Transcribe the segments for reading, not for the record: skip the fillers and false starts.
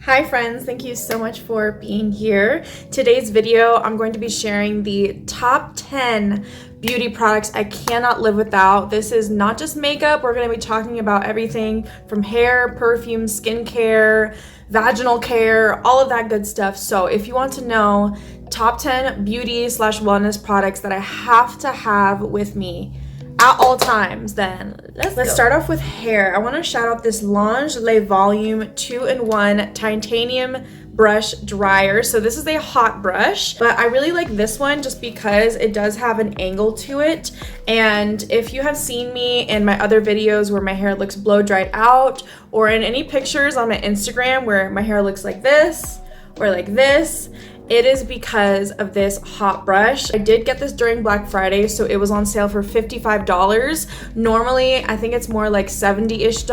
Hi friends, thank you so much for being here. Today's video, I'm going to be sharing the top 10 beauty products I cannot live without. This is not just makeup. We're going to be talking about everything from hair, perfume, skincare, vaginal care, all of that good stuff. So if you want to know top 10 beauty/wellness products that I have to have with me at all times, then let's start off with hair. I want to shout out this Lange Le Volume 2-in-1 Titanium Brush Dryer. So this is a hot brush, but I really like this one just because it does have an angle to it. And if you have seen me in my other videos where my hair looks blow dried out, or in any pictures on my Instagram where my hair looks like this or like this, it is because of this hot brush. I did get this during Black Friday, so it was on sale for $55. Normally, I think it's more like $70-ish,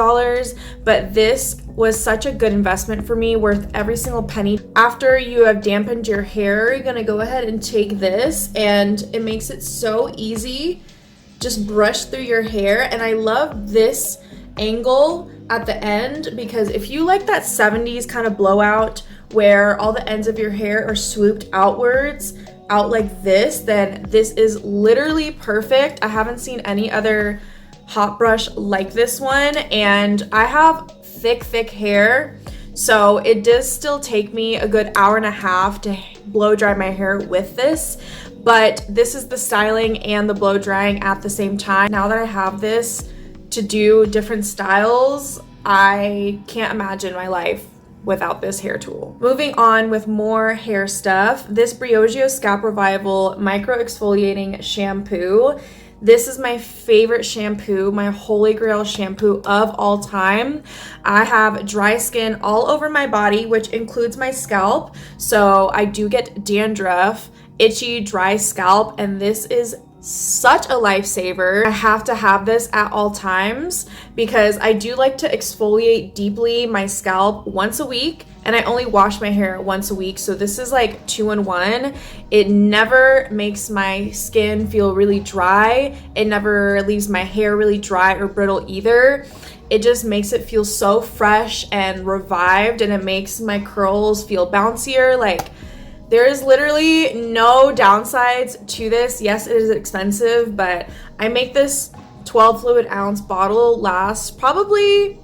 but this was such a good investment for me, worth every single penny. After you have dampened your hair, you're gonna go ahead and take this, and it makes it so easy. Just brush through your hair, and I love this angle at the end because if you like that 70s kind of blowout where all the ends of your hair are swooped outwards, out like this, then this is literally perfect. I haven't seen any other hot brush like this one, and I have thick hair, so it does still take me a good hour and a half to blow dry my hair with this, but this is the styling and the blow drying at the same time. Now that I have this to do different styles, I can't imagine my life without this hair tool. Moving on with more hair stuff, this Briogeo Scalp Revival Micro Exfoliating Shampoo. This is my favorite shampoo, my holy grail shampoo of all time. I have dry skin all over my body, which includes my scalp. So I do get dandruff, itchy, dry scalp, and this is such a lifesaver. I have to have this at all times because I do like to exfoliate deeply my scalp once a week, and I only wash my hair once a week, so this is like 2-in-1. It never makes my skin feel really dry. It never leaves my hair really dry or brittle either. It just makes it feel so fresh and revived, and it makes my curls feel bouncier. Like, there is literally no downsides to this. Yes, it is expensive, but I make this 12 fluid ounce bottle last probably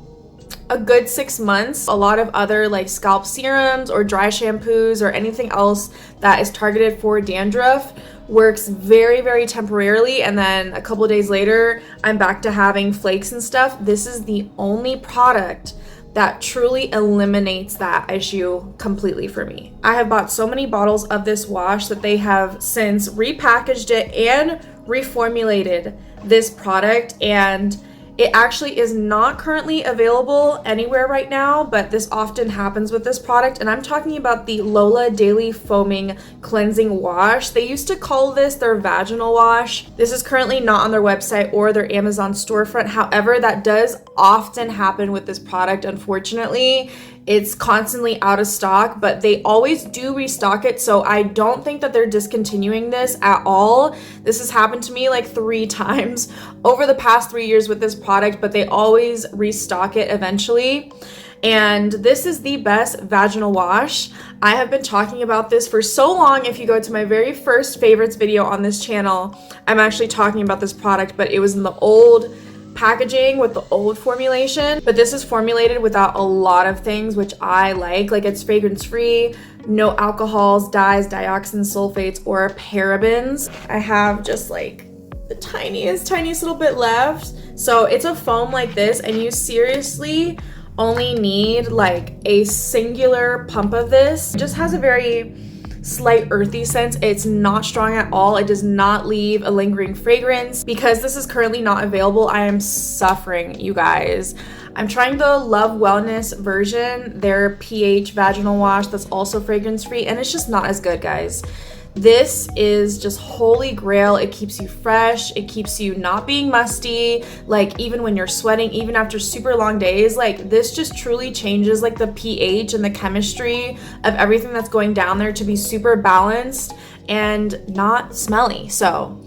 a good 6 months. A lot of other like scalp serums or dry shampoos or anything else that is targeted for dandruff works very temporarily, and then a couple of days later I'm back to having flakes and stuff. This is the only product that truly eliminates that issue completely for me. I have bought so many bottles of this wash that they have since repackaged it and reformulated this product, and it actually is not currently available anywhere right now, but this often happens with this product, and I'm talking about the Lola Daily Foaming Cleansing Wash. They used to call this their vaginal wash. This is currently not on their website or their Amazon storefront. However, that does often happen with this product, unfortunately. It's constantly out of stock, but they always do restock it, so I don't think that they're discontinuing this at all. This has happened to me like 3 times over the past 3 years with this product, but they always restock it eventually. And this is the best vaginal wash. I have been talking about this for so long. If you go to my very first favorites video on this channel, I'm actually talking about this product, but it was in the old packaging with the old formulation, but this is formulated without a lot of things, which I like. Like, it's fragrance free, no alcohols, dyes, dioxins, sulfates, or parabens. I have just like the tiniest little bit left. So it's a foam like this, and you seriously only need like a singular pump of this. It just has a very slight earthy scent. It's not strong at all. It does not leave a lingering fragrance. Because this is currently not available, I am suffering, you guys. I'm trying the Love Wellness version, their pH vaginal wash that's also fragrance free, and it's just not as good, guys. This is just holy grail. It keeps you fresh. It keeps you not being musty. Like, even when you're sweating, even after super long days, like, this just truly changes like the pH and the chemistry of everything that's going down there to be super balanced and not smelly. So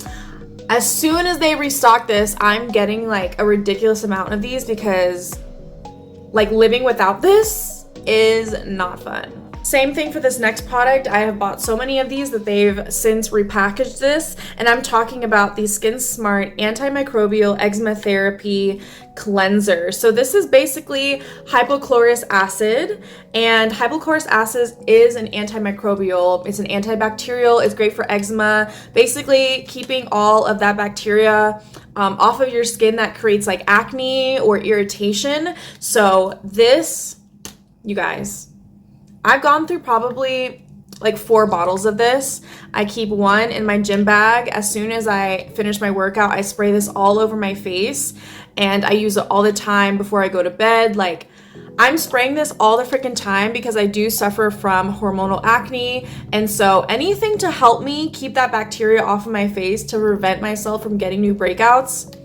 as soon as they restock this, I'm getting like a ridiculous amount of these because like living without this is not fun. Same thing for this next product. I have bought so many of these that they've since repackaged this, and I'm talking about the Skin Smart Antimicrobial Eczema Therapy Cleanser. So this is basically hypochlorous acid, and hypochlorous acid is an antimicrobial. It's an antibacterial. It's great for eczema, basically keeping all of that bacteria off of your skin that creates like acne or irritation. So this, you guys, I've gone through probably like 4 bottles of this. I keep one in my gym bag. As soon as I finish my workout, I spray this all over my face, and I use it all the time before I go to bed. Like, I'm spraying this all the freaking time because I do suffer from hormonal acne, and so anything to help me keep that bacteria off of my face to prevent myself from getting new breakouts,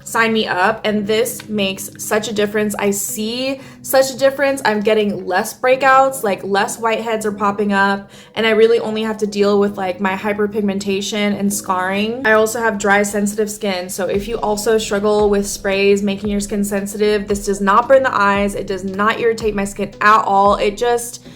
sign me up. And this makes such a difference. I see such a difference. I'm getting less breakouts, like less whiteheads are popping up, and I really only have to deal with like my hyperpigmentation and scarring. I also have dry, sensitive skin, so if you also struggle with sprays making your skin sensitive, this does not burn the eyes. It does not irritate my skin at all. It just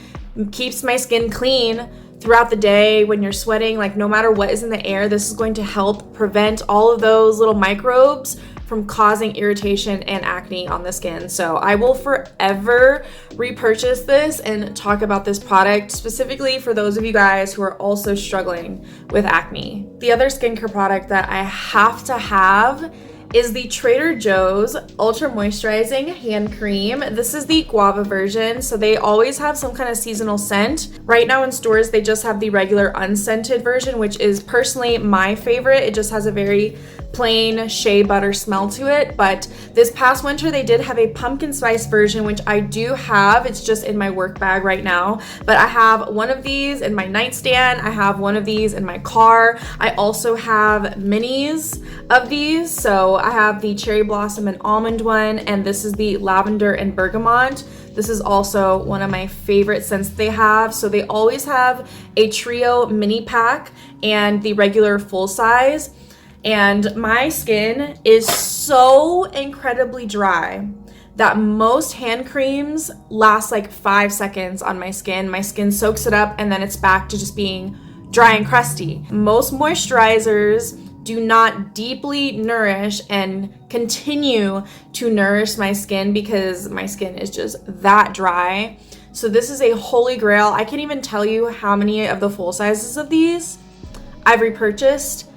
keeps my skin clean throughout the day when you're sweating. Like, no matter what is in the air, this is going to help prevent all of those little microbes from causing irritation and acne on the skin. So I will forever repurchase this and talk about this product specifically for those of you guys who are also struggling with acne. The other skincare product that I have to have is the Trader Joe's Ultra Moisturizing Hand Cream. This is the guava version, so they always have some kind of seasonal scent. Right now in stores, they just have the regular unscented version, which is personally my favorite. It just has a very plain shea butter smell to it. But this past winter, they did have a pumpkin spice version, which I do have. It's just in my work bag right now. But I have one of these in my nightstand. I have one of these in my car. I also have minis of these. So I have the cherry blossom and almond one, and this is the lavender and bergamot. This is also one of my favorite scents they have. So they always have a trio mini pack and the regular full size. And my skin is so incredibly dry that most hand creams last like 5 seconds on my skin. My skin soaks it up and then it's back to just being dry and crusty. Most moisturizers do not deeply nourish and continue to nourish my skin because my skin is just that dry. So this is a holy grail. I can't even tell you how many of the full sizes of these I've repurchased.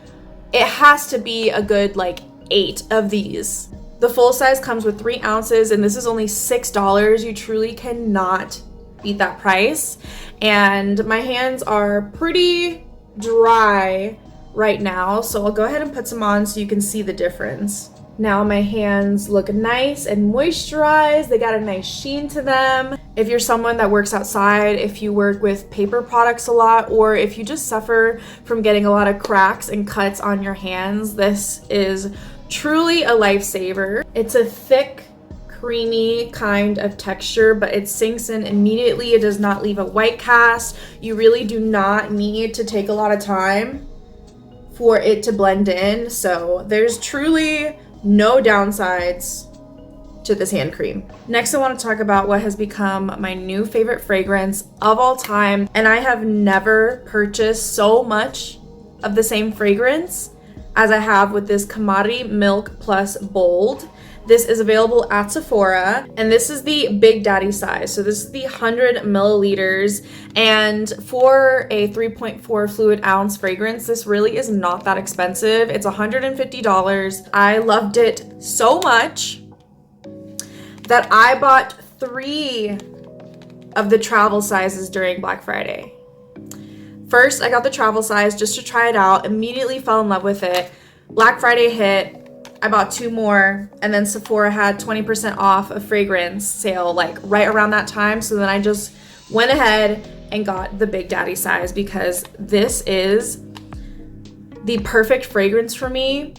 It has to be a good like 8 of these. The full size comes with 3 ounces, and this is only $6. You truly cannot beat that price. And my hands are pretty dry right now, so I'll go ahead and put some on so you can see the difference. Now my hands look nice and moisturized. They got a nice sheen to them. If you're someone that works outside, if you work with paper products a lot, or if you just suffer from getting a lot of cracks and cuts on your hands, this is truly a lifesaver. It's a thick, creamy kind of texture, but it sinks in immediately. It does not leave a white cast. You really do not need to take a lot of time for it to blend in. So there's truly no downsides to this hand cream. Next, I want to talk about what has become my new favorite fragrance of all time. And I have never purchased so much of the same fragrance as I have with this Commodity Milk Plus Bold. This is available at Sephora, and this is the Big Daddy size. So this is the 100 milliliters, and for a 3.4 fluid ounce fragrance, this really is not that expensive. It's $150. I loved it so much that I bought 3 of the travel sizes during Black Friday. First, I got the travel size just to try it out, immediately fell in love with it. Black Friday hit, I bought 2 more, and then Sephora had 20% off a fragrance sale like right around that time. So then I just went ahead and got the Big Daddy size because this is the perfect fragrance for me.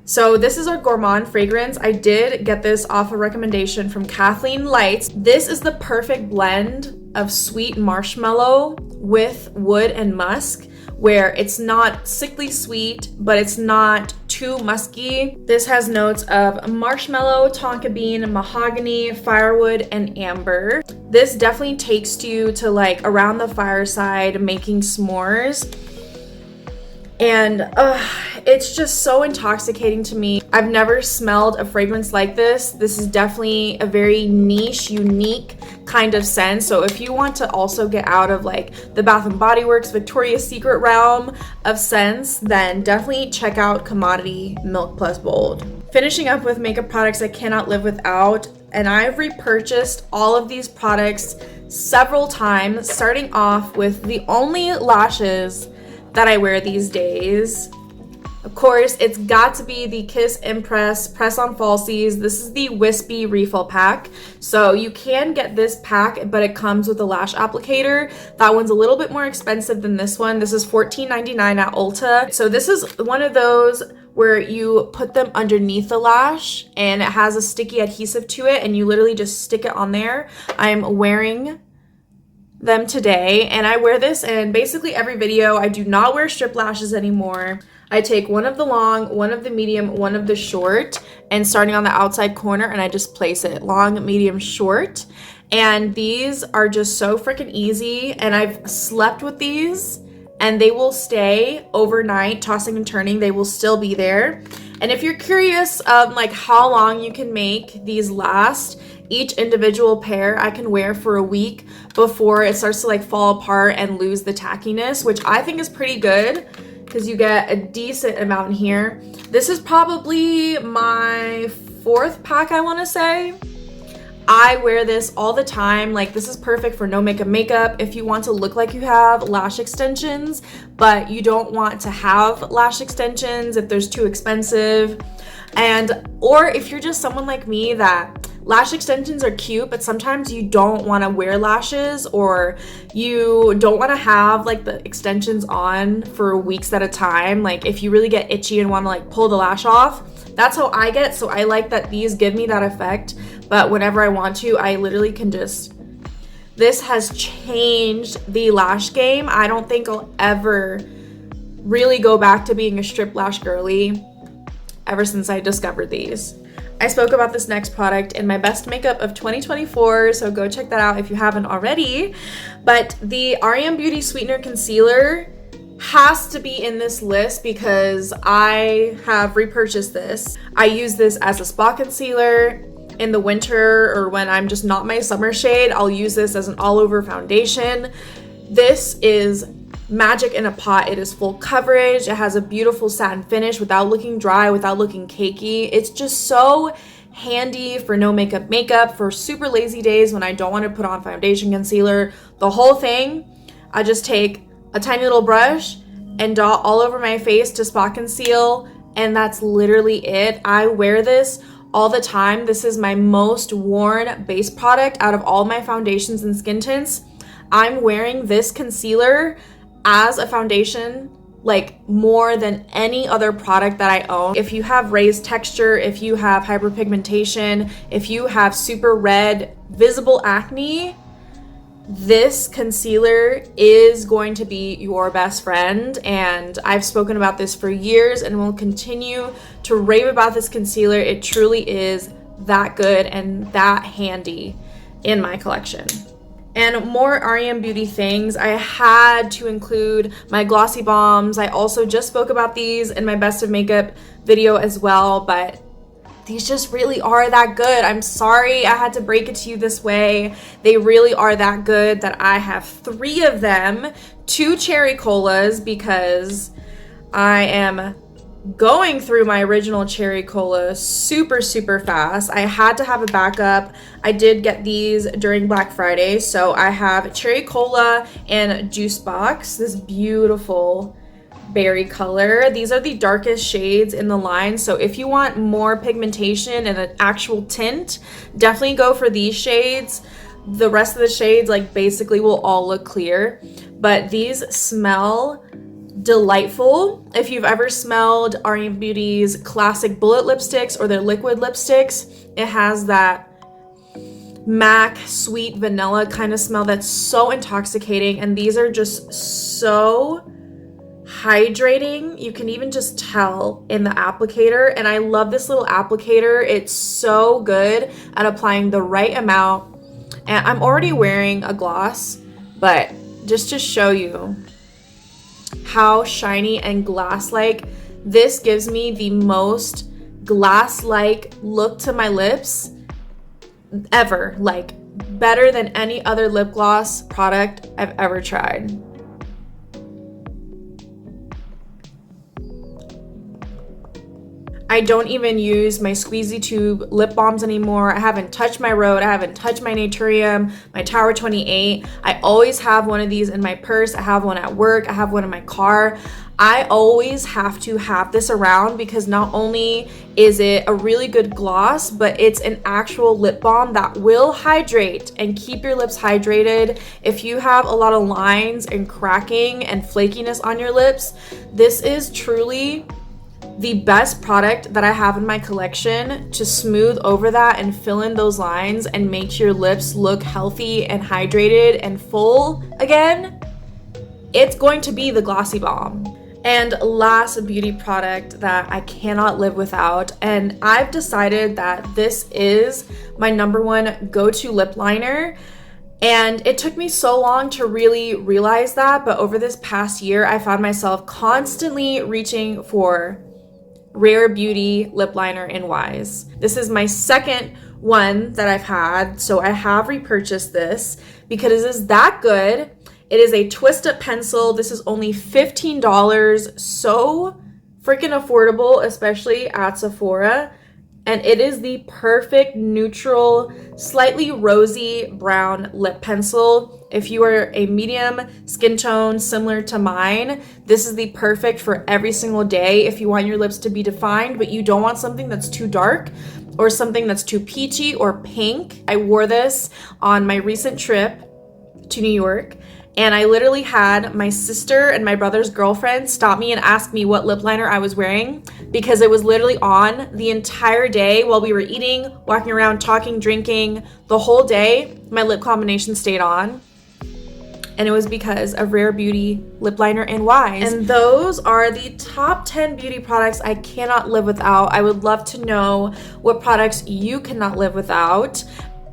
So this is our Gourmand fragrance. I did get this off a recommendation from Kathleen Lights. This is the perfect blend of sweet marshmallow with wood and musk, where it's not sickly sweet, but it's not too too musky. This has notes of marshmallow, tonka bean, mahogany, firewood, and amber. This definitely takes you to like around the fireside making s'mores. And it's just so intoxicating to me. I've never smelled a fragrance like this. This is definitely a very niche, unique kind of scent. So if you want to also get out of like the Bath & Body Works Victoria's Secret realm of scents, then definitely check out Commodity Milk Plus Bold. Finishing up with makeup products I cannot live without, and I've repurchased all of these products several times, starting off with the only lashes that I wear these days. Of course, it's got to be the Kiss Impress Press-On Falsies. This is the Wispy Refill Pack. So you can get this pack, but it comes with a lash applicator. That one's a little bit more expensive than this one. This is $14.99 at Ulta. So this is one of those where you put them underneath the lash and it has a sticky adhesive to it and you literally just stick it on there. I'm wearing them today and I wear this in basically every video. I do not wear strip lashes anymore. I take one of the long, one of the medium, one of the short, and starting on the outside corner, and I just place it long, medium, short. And these are just so freaking easy, and I've slept with these and they will stay overnight, tossing and turning. They will still be there. And if you're curious like how long you can make these last, each individual pair I can wear for a week before it starts to like fall apart and lose the tackiness, which I think is pretty good because you get a decent amount in here. This is probably my 4th pack, I want to say. I wear this all the time. Like, this is perfect for no makeup if you want to look like you have lash extensions, but you don't want to have lash extensions if there's too expensive. Or if you're just someone like me that lash extensions are cute, but sometimes you don't want to wear lashes, or you don't want to have like the extensions on for weeks at a time. Like if you really get itchy and want to like pull the lash off, that's how I get. So I like that these give me that effect, but whenever I want to, I literally can just, this has changed the lash game. I don't think I'll ever really go back to being a strip lash girly ever since I discovered these. I spoke about this next product in my best makeup of 2024, so go check that out if you haven't already. But the REM Beauty Sweetener Concealer has to be in this list because I have repurchased this. I use this as a spot concealer in the winter, or when I'm just not my summer shade, I'll use this as an all-over foundation. This is magic in a pot. It is full coverage. It has a beautiful satin finish without looking dry, without looking cakey. It's just so handy for no makeup, for super lazy days when I don't want to put on foundation, concealer, the whole thing. I just take a tiny little brush and dot all over my face to spot conceal, and that's literally it. I wear this all the time. This is my most worn base product out of all my foundations and skin tints. I'm wearing this concealer as a foundation like more than any other product that I own. If you have raised texture, if you have hyperpigmentation, if you have super red visible acne, this concealer is going to be your best friend. And I've spoken about this for years and will continue to rave about this concealer. It truly is that good and that handy in my collection. And more REM Beauty things, I had to include my glossy bombs. I also just spoke about these in my best of makeup video as well, but these just really are that good. I'm sorry I had to break it to you this way. They really are that good that I have 3 of them, 2 cherry colas, because I am going through my original cherry cola super fast. I had to have a backup. I did get these during Black Friday, so I have cherry cola and juice box, this beautiful berry color. These are the darkest shades in the line, so if you want more pigmentation and an actual tint, definitely go for these shades. The rest of the shades like basically will all look clear, but these smell delightful. If you've ever smelled REM Beauty's classic bullet lipsticks or their liquid lipsticks, it has that MAC sweet vanilla kind of smell that's so intoxicating, and these are just so hydrating. You can even just tell in the applicator, and I love this little applicator. It's so good at applying the right amount. And I'm already wearing a gloss, but just to show you how shiny and glass-like, this gives me the most glass-like look to my lips ever. Like, better than any other lip gloss product I've ever tried. I don't even use my squeezy tube lip balms anymore. I haven't touched my Rhode. I haven't touched my Naturium, my Tower 28. I always have one of these in my purse. I have one at work. I have one in my car. I always have to have this around because not only is it a really good gloss, but it's an actual lip balm that will hydrate and keep your lips hydrated. If you have a lot of lines and cracking and flakiness on your lips, this is truly the best product that I have in my collection to smooth over that and fill in those lines and make your lips look healthy and hydrated and full again. It's going to be the Glossy Balm. And last beauty product that I cannot live without, and I've decided that this is my #1 go-to lip liner. And it took me so long to really realize that, but over this past year, I found myself constantly reaching for Rare Beauty lip liner in Wise. This is my second one that I've had, so I have repurchased this because it is that good. It is a twist-up pencil. This is only $15, so freaking affordable, especially at Sephora. And it is the perfect neutral, slightly rosy brown lip pencil. If you are a medium skin tone similar to mine, this is the perfect for every single day if you want your lips to be defined, but you don't want something that's too dark or something that's too peachy or pink. I wore this on my recent trip to New York, and I literally had my sister and my brother's girlfriend stop me and ask me what lip liner I was wearing because it was literally on the entire day while we were eating, walking around, talking, drinking. The whole day, my lip combination stayed on. And it was because of Rare Beauty lip liner in Wise. And those are the top 10 beauty products I cannot live without. I would love to know what products you cannot live without.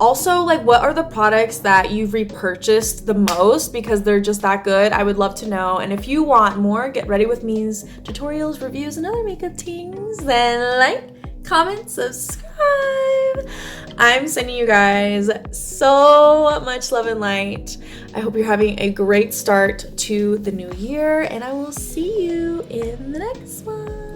Also, like, what are the products that you've repurchased the most because they're just that good? I would love to know. And if you want more Get Ready With Me's tutorials, reviews, and other makeup things, then like, comment, subscribe. I'm sending you guys so much love and light. I hope you're having a great start to the new year, and I will see you in the next one.